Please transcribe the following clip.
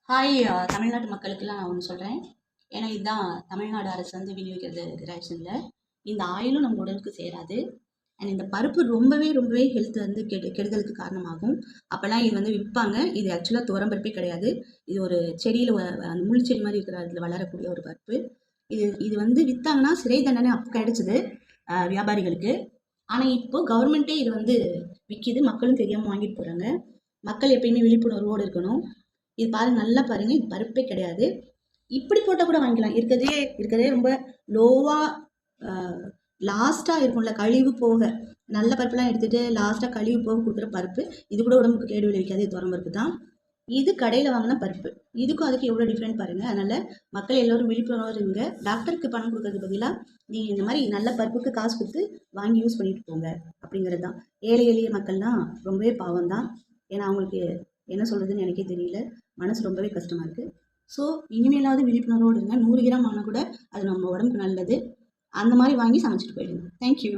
Hi தமிழ்நாட்டு மக்களுக்கெல்லாம் நான் ஒன்று சொல்கிறேன். ஏன்னா இதுதான் தமிழ்நாடு அரசு வந்து விநியோகிக்கிறது ரேஷனில். இந்த ஆயிலும் நம்ம உடலுக்கு சேராது. அண்ட் இந்த பருப்பு ரொம்பவே ரொம்பவே ஹெல்த் வந்து கெடுதலுக்கு காரணமாகும். அப்போல்லாம் இது வந்து விற்பாங்க. இது ஆக்சுவலாக துவரம்பருப்பே கிடையாது. இது ஒரு செடியில் அந்த முள் செடி மாதிரி இருக்கிற இடத்துல வளரக்கூடிய ஒரு பருப்பு. இது இது வந்து விற்றாங்கன்னா சிறை தண்டனை அப்போ கிடைச்சிது வியாபாரிகளுக்கு. ஆனால் இப்போ கவர்மெண்ட்டே இது வந்து விற்கிது. மக்களும் தெரியாமல் வாங்கிட்டு போகிறாங்க. மக்கள் எப்பயுமே விழிப்புணர்வோடு இருக்கணும். இது பாருங்க, நல்லா பாருங்க, இது பருப்பே கிடையாது. இப்படி போட்டால் கூட வாங்கிக்கலாம். இருக்கிறதே ரொம்ப லோவாக லாஸ்ட்டாக இருக்கும்ல, கழிவு போக நல்ல பருப்புலாம் எடுத்துகிட்டு லாஸ்ட்டாக கழிவு போக கொடுக்குற பருப்பு. இது கூட உடம்புக்கு கேடு விளைவிக்காது. இது துவரம் பருப்பு தான். இது கடையில் வாங்கின பருப்பு. இதுக்கும் அதுக்கு எவ்வளோ டிஃப்ரெண்ட் பாருங்கள். அதனால் மக்கள் எல்லோரும் விழிப்புணர்வு இருங்க. டாக்டருக்கு பணம் கொடுக்கறது பதிலாக நீங்கள் இந்த மாதிரி நல்ல பருப்புக்கு காசு கொடுத்து வாங்கி யூஸ் பண்ணிட்டு போங்க அப்படிங்கிறது தான். ஏழை எளிய மக்கள்லாம் ரொம்பவே பாவம் தான். ஏன்னா அவங்களுக்கு என்ன சொல்கிறதுன்னு எனக்கே தெரியல. மனசு ரொம்பவே கஷ்டமாக இருக்குது. ஸோ இனிமேலாவது விழிப்புணர்வோடு இருங்க. 100 கிராம் ஆனால் கூட அது நம்ம உடம்புக்கு நல்லது. அந்த மாதிரி வாங்கி சமைச்சிட்டு போயிடுங்க. தேங்க்யூ.